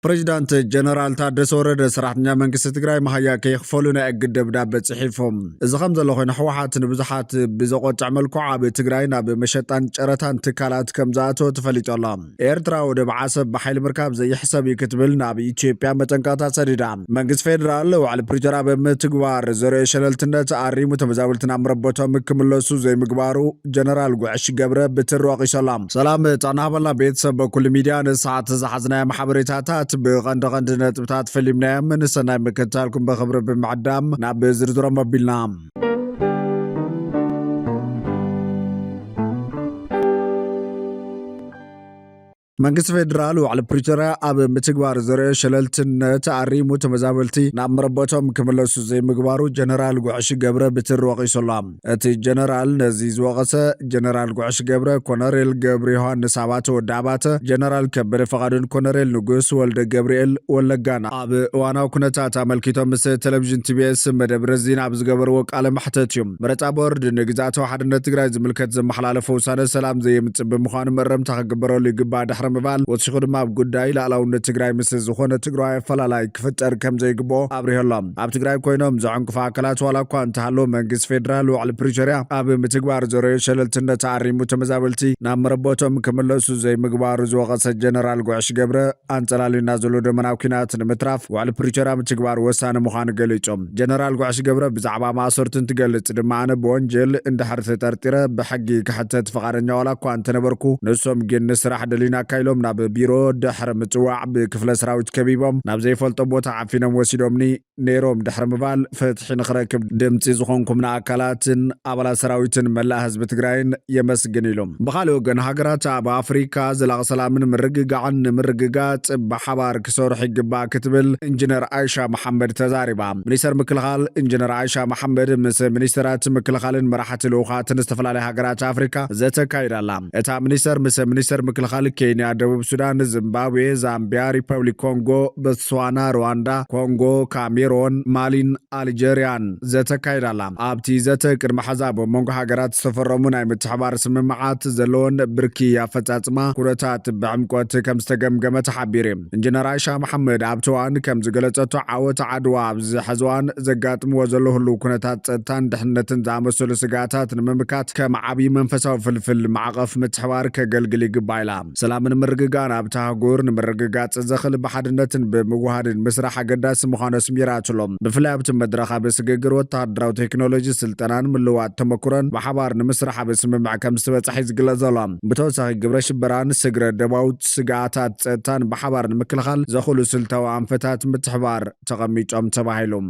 ፕሬዝዳንት ጀነራል ታደሰ ወረደ ሰራሕተኛ መንግስቲ ትግራይ ማህያ ከይኽፈሉና እግድ ደብዳቤ ጽሒፎም እዚ ከም ዘሎ ኮይኑ ሕወሓት ንብዙሓት ብዘቆጭዕ መልክዑ ኣብ ትግራይ ናብ መሸጣን ጨረታን ትካላት ከም ዝኣተወ ተፈሊጡ ኣሎ። ኤርትራ ወደብ ዓሰብ ብሓይሊ ምርካብ ዘይሕሰብ እዩ ክትብል ናብ ኢትዮጵያ መጠንቀቕታ ሰዲዳ። መንግስቲ ፌደራል ዋዕሊ ፕሪቶርያ ብምትግባር ዘርኦ ሸለልትነት ኣሪሙ ተመዛበልትን ኣብ መረበቶም ክምለሱ ዘይምግባሩ ጀነራል ጉዕሽ ገብረ ብትር ወቂሶላ። ሰላም ጣና ሃበልና ቤተሰብ በኩል ሚድያ ንሰዓት ዝሓዝናዮ ማሕበሬታታት بغند نتبتات فيلمنا من السنة مكتالكم بخبر بمعدام ناب زرزورة مبيلنا መንግስቲ ፌደራል ዋዕሊ ፕሪቶርያ ኣብ ምትግባር ዘርኦ ሸለልትነት ኣሪሙ ተመዛበልቲ ናብ መረበቶም ክምለሱ ዘይምግባሩ ጀነራል ጉዕሽ ገብረ ብትር ወቂሶላ። እቲ ጀነራል ነዚ ዝወቀሰ ጀነራል ጉዕሽ ገብረ ኮሎኔል ገብረ ዮሃንስ ኣባተ ወዲ ኣባተ ጀነራል ከበደ ፈቃዱን ኮሎኔል ንጉስ ወልደ ገብርኤል ወለጋን ኣብ እዋናዊ ኩነታት ኣመልኪቶም ምስ ቴሌቪዥን ቲቢኤስ መደብ ዜና ኣብ ዝገበርዎ ቃለ መሕተት እዩ። ምርጫ ቦርድ ንግዛኣታዊ ሓድነት ትግራይ ዝምልከት ዘመሓላለፈ ውሳነ ሰላም ዘየምፅእ ብምዃኑ መረምታ ክግበረሉ ይግባእ ድሕሪ ምባል ወሲኹ ድማ ኣብ ጉዳይ ላዕላውነት ትግራይ ምስ ዝኾነ ትግራይ ኣፈላላይ ክፍጠር ከም ዘይግብኦ ኣብሪሆሎም። ኣብ ትግራይ ኮይኖም ዘዕንቅፋ ኣካላት ዋላ እኳ እንተሃለወ መንግስቲ ፌደራል ዋዕሊ ፕሪቶርያ ኣብ ምትግባር ዘርኦ ሸለልትነት ኣሪሙ ተመዛበልቲ ናብ መረበቶም ክምለሱ ዘይምግባሩ ዝወቀሰ ጀነራል ጉዕሽ ገብረ ኣንጸላሊና ዘሎ ደመናዊ ኩናት ንምትራፍ ዋዕሊ ፕሪቶርያ ምትግባር ወሳኒ ምዃኑ ገሊፆም። ጀነራል ጉዕሽ ገብረ ብዛዕባ ማእሰርቱ እንትገልጽ ድማ ኣነ ብወንጀል እንድሕር ተጠርጢረ ብሕጊ ክሕተት ፈቃደኛ ዋላ እኳ እንተነበርኩ ንሶም ግን ንስራሕ ደሊና ካይሎም ናብ ቢሮ ድሕሪ ምጽዋዕ ብክፍለ ሰራዊት ከቢቦም ናብ ዘይፈልጦ ቦታ ዓፊኖም ወሲዶምኒ ነይሮም ድሕሪ ምባል ፍትሒ ንኽረክብ ድምፂ ዝኾንኩም ንኣካላትን ኣባላት ሰራዊትን መላእ ህዝቢ ትግራይን የመስግን ኢሎም። ብኻልእ ወገን ሃገራት ኣብ ኣፍሪካ ዘላቂ ሰላምን ምርግጋዕን ንምርግጋጽ ብሓባር ክሰርሑ ይግባእ ክትብል ኢንጂነር አይሻ መሐመድ ተዛሪባ። ሚኒስተር ምክልኻል ኢንጂነር አይሻ መሐመድ ምስ ሚኒስተራት ምክልኻልን መራሕቲ ልኡኻትን ዝተፈላለዩ ሃገራት ኣፍሪካ ዘተካይዳላ። እታ ሚኒስተር ምስ ሚኒስተር ምክልኻል ኬንያ ደቡብ ሱዳን ዚምባብዌ ዛምቢያ ሪፐብሊክ ኮንጎ ቦትስዋና ሩዋንዳ ኮንጎ ካሜሮን ማሊን አልጄሪያን ዘተካይዳላ። ኣብቲ ዘተ ቅድሚ ሓዛብ መንጎ ሃገራት ዝተፈረሙ ናይ ምትሕባር ስምምዓት ዘለዎን ብርኪ ኣፈጻጽማ ኩነታት ብዕምቆት ከም ዝተገምገመ ተሓቢሩ። ኢንጂነር አይሻ መሐመድ ኣብቲ እዋን ከም ዝገለጸቶ ዓወት ዓድዋ ኣብዚ ሕዚ እዋን ዘጋጥምዎ ዘሎ ህልው ኩነታት ፀጥታን ድሕንነትን ዝኣመሰሉ ስጋታት ንምምካት ከም ዓብዪ መንፈሳዊ ፍልፍል ማዕቐፍ ምትሕባር ከገልግል ይግባእ ኢላ። ሰላምን ምርግጋዕን ኣብቲ ሃገር ንምርግጋጽ ዘኽእል ብሓድነትን ብምውሃድን ምስራሕ ኣገዳሲ ምዃኑ ኣስሚራትሎም። ብፍላይ ኣብቲ መድረኽ ኣብ ስግግር ወተሃደራዊ ቴክኖሎጂ ስልጠናን ምልዋጥ ተመኩሮን ብሓባር ንምስራሕ ኣብ ስምምዕ ከም ዝተበፅሐ ዝግለጽ ዘሎ። ብተወሳኺ ግብረ ሽበራን ስግረ ደባዊት ስጋኣታት ፀጥታን ብሓባር ንምክልኻል ዘኽእሉ ስልታዊ ኣንፈታት ምትሕባር ተቐሚጦም ተባሂሎም።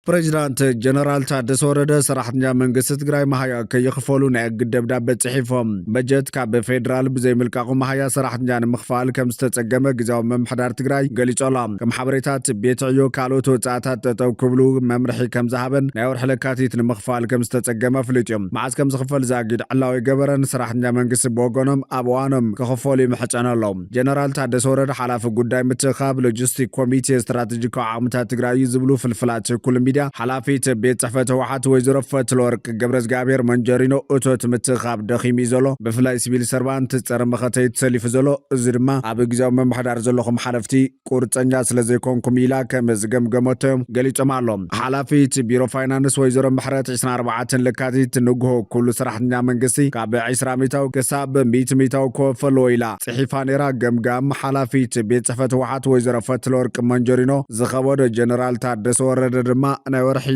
ፕሬዝዳንት ጀነራል ታደሰ ወረደ ሰራሕተኛ መንግስቲ ትግራይ ማህያ ከይኽፈሉ ናይ እግድ ደብዳቤ ጽሒፎም። በጀት ካብ ፌደራል ብዘይምልቃቑ ማህያ ሰራሕተኛ ንምኽፋል ከም ዝተጸገመ ግዝያዊ ምምሕዳር ትግራይ ገሊጾሎም። ከም ሓበሬታት ቤት ዕዮ ካልኦት ወጻእታት ጠጠው ክብሉ መምርሒ ከም ዝሃበን ናይ ወርሒ ለካቲት ንምኽፋል ከም ዝተጸገመ ኣፍሊጦም። መዓዝ ከም ዝኽፈል ዛጊድ ዕላዊ ገበረን ሰራሕተኛ መንግስቲ ብወገኖም ኣብ እዋኖም ክኽፈሉ ይምሕጸነሎም። ጀነራል ታደሰ ወረደ ሓላፊ ጉዳይ ምትኻብ ሎጂስቲክ ኮሚቴ ስትራቴጂካዊ ዓቕምታት ትግራይ ዝብሉ ፍልፍላት ኩል ሚድያ ሓላፊት ቤት ጽሕፈት ህወሓት ወይዘሮ ፈትለወርቅ ገብረዝጋቤር መንጀሪኖ እቶት ምትኻብ ደኺሙ ዘሎ ብፍላይ ሲቪል ሰርቫንት ፀረ መኸተይ ተሰሊፉ ዘሎ እዚ ድማ ኣብ ግዝያዊ ምምሕዳር ዘለኹም ሓለፍቲ ቁርፀኛ ስለዘይኮንኩም ኢላ ከም ዝገምገመቶም ገሊፆም ኣሎም። ሓላፊት ቢሮ ፋይናንስ ወይዘሮ ምሕረት 24 ለካቲት ንግሆ ኩሉ ሰራሕተኛ መንግስቲ ካብ 20 ሚታዊ ክሳብ 100 ሚታዊ ክወፈሎ ኢላ ጽሒፋ ነይራ። ገምጋም ሓላፊት ቤት ጽሕፈት ህወሓት ወይዘሮ ፈትለወርቅ መንጀሪኖ ዝኸበዶ ጀነራል ታደሰ ወረደ ድማ ናይ ወርሒ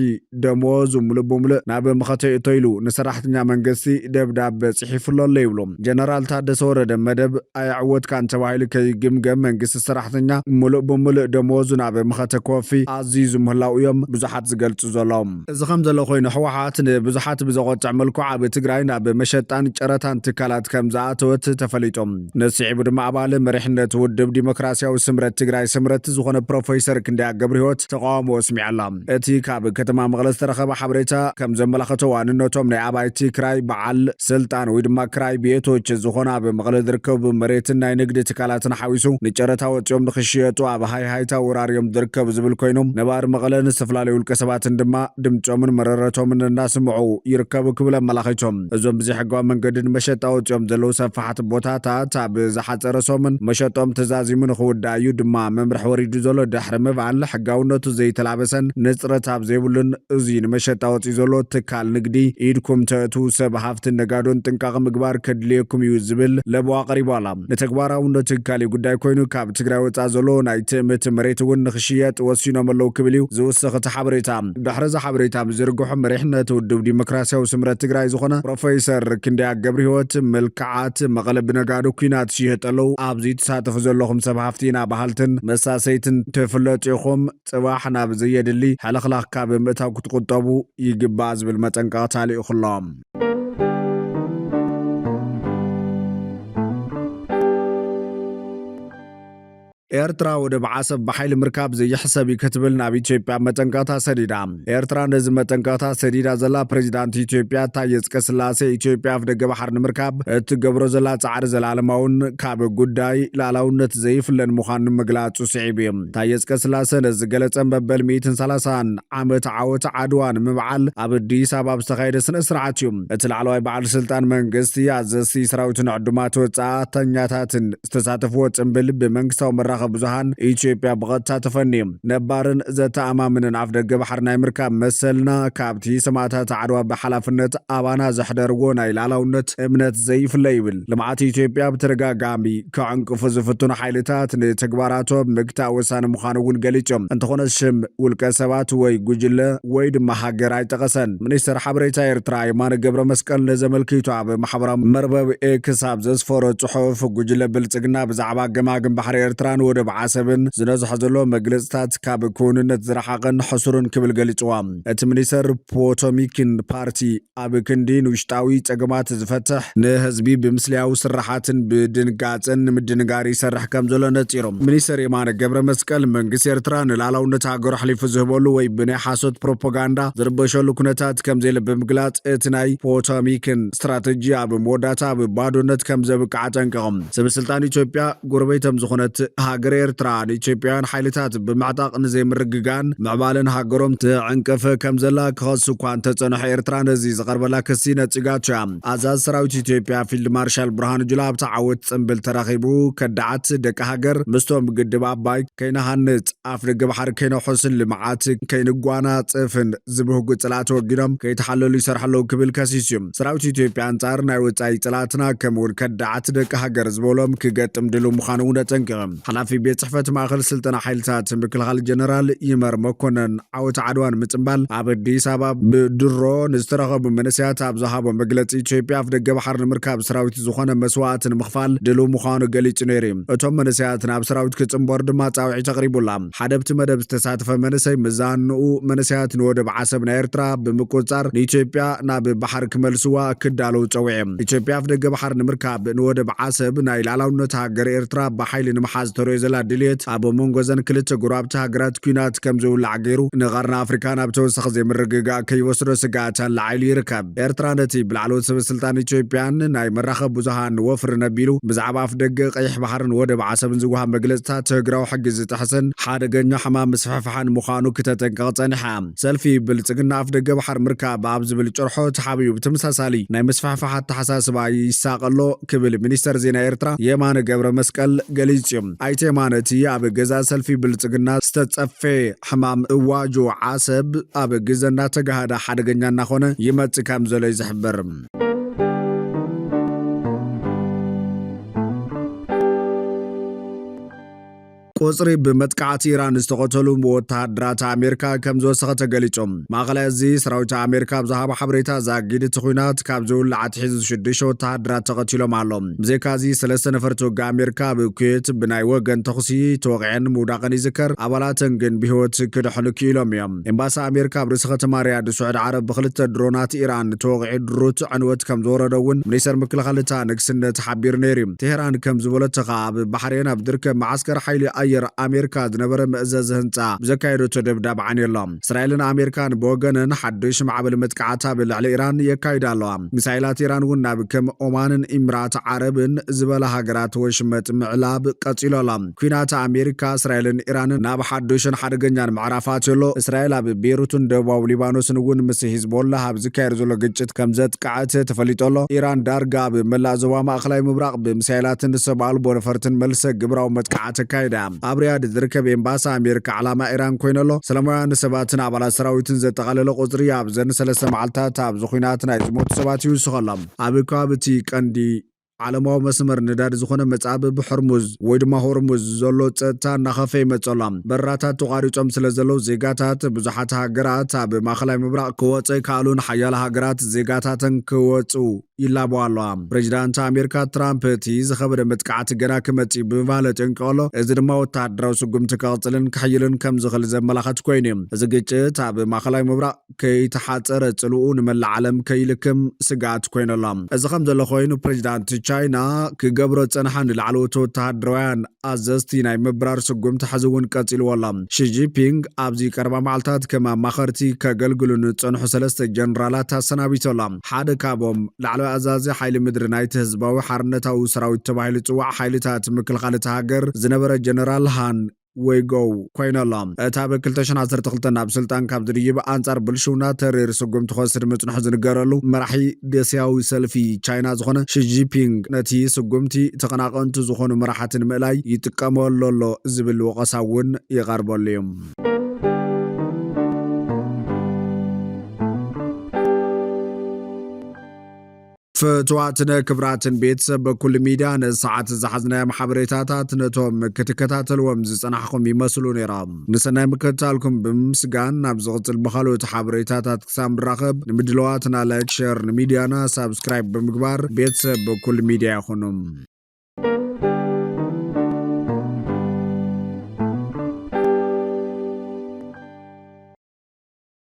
ደሞዝ ሙሉእ ብምሉእ ናብ መኸተይ እቶይሉ ንሰራሕተኛ መንግስቲ ደብዳቤ ጽሒፉሎ ኣሎ ይብሎም። ጀነራል ታደሰ ወረደ መደብ ኣይዕወትካን ተባሂሉ ከይግምገም መንግስቲ ሰራሕተኛ ሙሉእ ብምሉእ ደሞዙ ናብ መኸተ ኮፊ ኣዝዩ ምህላው እዮም ብዙሓት ዝገልጹ ዘሎም። እዚ ከም ዘሎ ኮይኑ ሕወሓት ንብዙሓት ብዘቆጭዕ መልክዑ ኣብ ትግራይ ናብ መሸጣን ጨረታን ትካላት ከም ዝኣተወት ተፈሊጦም። ነስዒቡ ድማ ኣባል መሪሕነት ውድብ ዲሞክራሲያዊ ስምረት ትግራይ ስምረት ዝኾነ ፕሮፌሰር ክንደያ ገብረ ህይወት ተቃውሞ ኣስሚዑ ኣላ። እቲ ካብ ከተማ መቐለ ዝተረኸበ ሓበሬታ ከም ዘመላኽቶ ዋንነቶም ናይ ኣባይቲ ክራይ በዓል ስልጣን ወይ ድማ ክራይ ቤቶች ዝኾና በመቐለ ዝርከቡ መሬትን ናይ ንግዲ ትካላትን ሓዊሱ ንጨረታ ወፂኦም ንኽሽየጡ ኣብ ሃይሃይታ ወራርዮም ዝርከቡ ዝብል ኮይኖም ነባር መቐለን ዝተፈላለዩ ውልቀ ሰባትን ድማ ድምፆምን መረረቶምን እናስምዑ ይርከቡ ክብል ኣመላኺቶም እዞም ብዘይሕጋዊ መንገድን መሸጣ ወፂኦም ዘለው ሰፋሓት ቦታታት ኣብ ዝሓፀረ ሰሙን መሸጦም ተዛዚሙ ንኽውዳእዩ ድማ መምርሒ ወሪዱ ዘሎ ድሕሪ ምብዓል ሕጋውነቱ ዘይተላበሰን ንፅረት ኣብ ዘይብሉን እዙይ ንመሸጣ ወፂ ዘሎ ትካል ንግዲ ኢድኩም ተእቱ ሰብ ሃፍትን ነጋዶን ጥንቃቐ ምግባር ከድልየኩም እዩ ዝብል ለቦ ኣቐሪቡ ኣላ ንተግባራውነት ትካል ጉዳይ ኮይኑ ካብ ትግራይ ወፃ ዘሎ ናይ ትእምት መሬት እውን ንኽሽየጥ ወሲኖም ኣለው ክብል እዩ ዝውስኽ እቲ ሓበሬታ ድሕሪ ዛ ሓበሬታ ብዝርግሑ መሪሕነት ውድብ ዲሞክራሲያዊ ስምረት ትግራይ ዝኾነ ፕሮፌሰር ክንደያ ገብረ ህይወት መልክዓት መቐለ ብነጋዶ ኩናት ሽየጠለው ኣብዚ ተሳተፉ ዘለኹም ሰብ ሃፍቲና ባህልትን መሳሰይትን ተፍለጡ ኢኹም ጽባሕ ናብ ዘየድሊ ሓለኽላኽ ካብ ምእታው ክትቁጠቡ ይግባእ ዝብል መጠንቀቕታ ኣልኢኹሎም ኤርትራ ወደ ዓሰብ በኃይል ምርካብ ዘይሕሰብ ይከትብል ናብ ኢትዮጵያ መጠንቀቕታ ሰዲዳ ኤርትራ ነዚ መጠንቀቕታ ሰዲዳ ዘላ ፕሬዚዳንት ኢትዮጵያ ታዬ አጽቀሥላሴ ኢትዮጵያ ኣብ ደገ ባሕር ንምርካብ እትገብሮ ዘላ ጻዕሪ ዘላለማውን ካብ ጉዳይ ላዕላውነት ዘይፍለን ምዃኑ ምግላጹ ስዒብ እዩ ታዬ አጽቀሥላሴ ነዚ ገለጸ መበል 130 ዓመት ዓወት ዓድዋ ንምብዓል ኣብ ኣዲስ ኣበባ ዝተኻየደ ስነ ስርዓት እዩ እቲ ላዕለዋይ በዓል ስልጣን መንግስቲ ኣዘዝቲ ሰራዊትን ዕዱማት ወጻእተኛታትን ዝተሳተፍዎ ጽምብል ብመንግስታዊ መራኸ ብዙሃን ኢትዮጵያ በቀጥታ ተፈኒም ነባርን ዘተኣማምንን ኣፍ ደገ ባሕር ናይ ምርካብ መሰልና ካብቲ ሰማዕታት ዓድዋ ብሓላፍነት ኣባና ዘሕደርዎ ናይ ላዕላውነት እምነት ዘይፍለ ይብል ልምዓት ኢትዮጵያ ብተደጋጋሚ ከዕንቅፉ ዝፍትኑ ሓይልታት ንተግባራቶም ምግታእ ወሳኒ ምዃኑ እውን ገሊፆም እንተኾነ ሽም ውልቀ ሰባት ወይ ጉጅለ ወይ ድማ ሃገር ኣይጠቐሰን ሚኒስትር ሓበሬታ ኤርትራ የማነ ገብረ መስቀል ነዘመልኪቱ ኣብ ማሕበራዊ መርበብ ኤክስ ኣብ ዘስፈሮ ጽሑፍ ጉጅለ ብልጽግና ብዛዕባ ገማግም ባሕሪ ኤርትራን ወደብ ዓሰብን ዝነዝሖ ዘሎ መግለጽታት ካብ ክውንነት ዝረሓቐን ሕሱርን ክብል ገሊጽዋ እቲ ሚኒስተር ፖቶሚክን ፓርቲ ኣብ ክንዲን ውሽጣዊ ጸገማት ዝፈትሕ ንህዝቢ ብምስልያዊ ስራሓትን ብድንጋጽን ምድንጋር ይሰርሕ ከም ዘሎ ነጺሮም ሚኒስተር የማነ ገብረ መስቀል መንግስቲ ኤርትራ ንላዕላውነት ሃገሩ ሓሊፉ ዝህበሉ ወይ ብናይ ሓሶት ፕሮፓጋንዳ ዝርበሸሉ ኩነታት ከም ዘየለ ብምግላጽ እቲ ናይ ፖቶሚክን ስትራቴጂ ኣብ መወዳእታ ኣብ ባዶነት ከም ዘብቅዓ ጠንቀቖም ሰበስልጣን ኢትዮጵያ ጎረቤቶም ዝኾነት ሃገር ኤርትራ ንኢትዮጵያውያን ሓይልታት ብምዕጣቕ ንዘይምርግጋን ምዕባልን ሃገሮም ትዕንቅፍ ከም ዘላ ክኸሱ እኳ እንተጸንሐ ኤርትራ ነዚ ዝቐርበላ ክሲ ነጺጋቱ እያ ኣዛዝ ሰራዊት ኢትዮጵያ ፊልድ ማርሻል ብርሃኑ ጁላ ኣብቲ ዓወት ጽምብል ተራኺቡ ከዳዓት ደቂ ሃገር ምስቶም ግድብ ኣባይ ከይነሃንጽ ኣፍ ደገ ባሕሪ ከይነውሕስን ልምዓት ከይንጓናጽፍን ዝብህጉ ጽላት ወጊኖም ከይተሓለሉ ይሰርሐለው ክብል ከሲስ እዩ ሰራዊት ኢትዮጵያ አንጻር ናይ ወጻኢ ጽላትና ከምውን ከዳዓት ደቂ ሃገር ዝበሎም ክገጥም ድሉ ምዃኑ እውን ጠንቂቖም ሓላፊ ቤት ጽሕፈት ማእኸል ስልጠና ሓይልታት ምክልኻል ጀነራል ይመር መኮነን ዓወት ዓድዋን ምጽምባል ኣብ ኣዲስ ኣበባ ብድሮን ዝተረኸቡ መንእሰያት ኣብ ዝሃቦ መግለጺ ኢትዮጵያ ኣብ ደገ ባሕር ንምርካብ ሰራዊት ዝኾነ መስዋዕትን ምኽፋል ድሉ ምዃኑ ገሊጹ ነይሩ እቶም መንእሰያት ናብ ሰራዊት ክጽምበሩ ድማ ጻውዒት ኣቕሪቡላ ሓደ ኣብቲ መደብ ዝተሳተፈ መንእሰይ ምዛንኡ መንእሰያት ንወደብ ዓሰብ ናይ ኤርትራ ብምቁጻር ንኢትዮጵያ ናብ ባሕር ክመልስዋ ክዳለው ጸዊዑ ኢትዮጵያ ኣብ ደገ ባሕር ንምርካብ ንወደብ ዓሰብ ናይ ላዕላውነት ሃገር ኤርትራ ብሓይሊ ንምሓዝ ተርእዮ ዘላ ድልየት ኣብ መንጎዘን ክልተ ጎረባብቲ ሃገራት ኩናት ከም ዝውላዕ ገይሩ ንቐርኒ ኣፍሪካ ናብ ተወሳኺ ዘይምርግጋእ ከይወስዶ ስጋኣት ኣላዓይሉ ይርከብ ኤርትራ ነቲ ብላዕለዎት ሰበስልጣን ኢትዮጵያን ናይ መራኸቢ ብዙሃን ወፍሪ ነቢሉ ብዛዕባ ኣፍ ደገ ቀይሕ ባሕርን ወደብ ዓሰብን ዝወሃብ መግለጽታት ትግራዊ ሕጊ ዝጥሕስን ሓደገኛ ሕማም ምስፍሕፋሕን ምዃኑ ክተጠንቀቕ ጸኒሓ ሰልፊ ብልጽግና ኣፍ ደገ ባሕር ምርካብ ኣብ ዝብል ጭርሖ ተሓቢኡ ብተመሳሳሊ ናይ ምስፍሕፋሕ ኣተሓሳስባ ይሳቐሎ ክብል ሚኒስተር ዜና ኤርትራ የማነ ገብረ መስቀል ገሊጹ ኣይተ የማነቲ ኣብ ገዛ ሰልፊ ብልጽግና ዝተጸፈ ሕማም እዋጆ ዓሰብ ኣብ ግዜ እናተጋሃደ ሓደገኛ እናኾነ ይመጽእ ከም ዘሎ ይዝሕብር ቁጽሪ ብመጥቃዕቲ ኢራን ዝተቆተሉ ወተሃደራት ኣሜሪካ ከም ዝወሰኸ ተገሊጾም ማእኸላይ እዚ ሰራዊት ኣሜሪካ ብዛሃባ ሓበሬታ ዛጊድ ኩናት ካብ ዝውላዕ ኣትሒዙ 6 ወተሃደራት ተቐቲሎም ኣሎም ብዘይካዚ 3 ነፈርቲ ወጋ ኣሜሪካ ብኩዌት ብናይ ወገን ተኽሲ ተወቂዐን ምውዳቕን ይዝከር ኣባላተን ግን ብሂወት ክድሕኑ ክኢሎም እዮም ኤምባሲ ኣሜሪካ ኣብ ርእሲ ከተማ ሪያድ ስዑድ ዓረብ ብክልተ ድሮናት ኢራን ተወቂዑ ድሩት ዕንወት ከም ዝወረደ እውን ሚኒስተር ምክልኻል እታ ንግስነት ሓቢሩ ነይሩ ቴሄራን ከም ዝበለቶ ኣብ ባህሬን ኣብ ዝርከብ ማዓስከር ሓይሊ ኣየር ኣሜሪካ ዝነበረ ምእዘዝ ህንፃ ብዘካየደቶ ደብዳብ ዓንየሎም እስራኤልን ኣሜሪካን ብወገነን ሓድሽ ማዕበል መጥቃዕታ ብልዕሊ ኢራን የካይዳ ኣለዋ ሚሳይላት ኢራን እውን ናብ ከም ኦማንን ኢምራት ዓረብን ዝበላ ሃገራት ወሽመጥ ምዕላብ ቀፂሎሎም ኩናት ኣሜሪካ እስራኤልን ኢራንን ናብ ሓድሽን ሓደገኛን ምዕራፋት ዘሎ እስራኤል ኣብ ቤይሩትን ደቡባዊ ሊባኖስን እውን ምስ ሂዝቦላ ኣብ ዝካየድ ዘሎ ግጭት ከም ዘጥቃዕት ተፈሊጦሎ ኢራን ዳርጋ ኣብ መላእ ዞባ ማእከላይ ምብራቅ ብምሳይላትን ሰብ ኣልቦ ነፈርትን መልሰ ግብራዊ መጥቃዕቲ ካይዳ ኣብ ሪያድ ዝርከብ ኤምባሲ ኣሜሪካ ዓላማ ኢራን ኮይነሎ ሰላማውያን ሰባትን ኣባላት ሰራዊትን ዘጠቃለለ ቁፅሪ ኣብ ዘን 3 መዓልታት ኣብ ዝኩናት ናይ ዝሞቱ ሰባት ይውስኸሎም ኣብ ከባቢቲ ቀንዲ ዓለማዊ መስመር ነዳዲ ዝኾነ መጻብብ ሕርሙዝ ወይ ድማ ሆርሙዝ ዘሎ ፀጥታ እናኸፈ ይመጸሎም በራታት ተቋሪጾም ስለ ዘለው ዜጋታት ብዙሓት ሃገራት ኣብ ማእከላይ ምብራቅ ክወጽ ካሉን ሓያል ሃገራት ዜጋታትን ክወጹ ይላበዋለዋ ፕሬዚዳንት ኣሜሪካ ትራምፕ እቲ ዝኸበደ መጥቃዕቲ ገና ክመጽእ ብምባል ጠንቀሎ እዚ ድማ ወታደራዊ ስጉምቲ ክቕጽልን ክሕይልን ከም ዝኽእል ዘመላኽት ኮይኑ እዚ ግጭት ኣብ ማእከላይ ምብራቅ ከይተሓፀረ ጽልኡ ንመላእ ዓለም ከይልክም ስጋት ኮይነሎም እዚ ከም ዘሎ ኮይኑ ፕሬዚዳንት ቻይና ክገብሮ ፀንሓን ላዕለዎት ወተሃደራውያን ኣዘዝቲ ናይ ምብራር ስጉምቲ ሕዝውን ቀፂልዎሎም ሺጂፒንግ ኣብዚ ቀረባ መዓልታት ከም ኣማኸርቲ ከገልግሉን ፀንሑ 3 ጀነራላት ኣሰናቢቶሎም ሓደ ካብኦም ላዕለዋይ ኣዛዚ ሓይሊ ምድሪ ናይቲ ህዝባዊ ሓርነታዊ ሰራዊት ተባሂሉ ዝፅዋዕ ሓይልታት ምክልኻል እቲ ሃገር ዝነበረ ጀነራል ሃን ወይጎው ኮይነሎም እታ ብ2012 ናብ ስልጣን ካብ ዝድይብ ኣንጻር ብልሽውና ተሪር ስጉምቲ ክወስድ ምጽንሑ ዝንገረሉ መራሒ ደስያዊ ሰልፊ ቻይና ዝኾነ ሺጂፒንግ ነቲ ስጉምቲ ተቐናቐንቲ ዝኾኑ መራሕትን ምእላይ ይጥቀመሉ ኣሎ ዝብል ወቀሳ እውን ይቐርበሉ እዩ فتواتنا كبراتن بيتسب بكل ميدان الساعات زحزنا محبريتات نتوم كتكتاتل ومزصنحكم يمسلون يرام نسنا مكتالكم بمسغان نبزغت البخالو تحبريتات كسام راقب نمدلواتنا لايك شير ميديانا سبسكرايب بمقبار بيتسب بكل ميديا خنم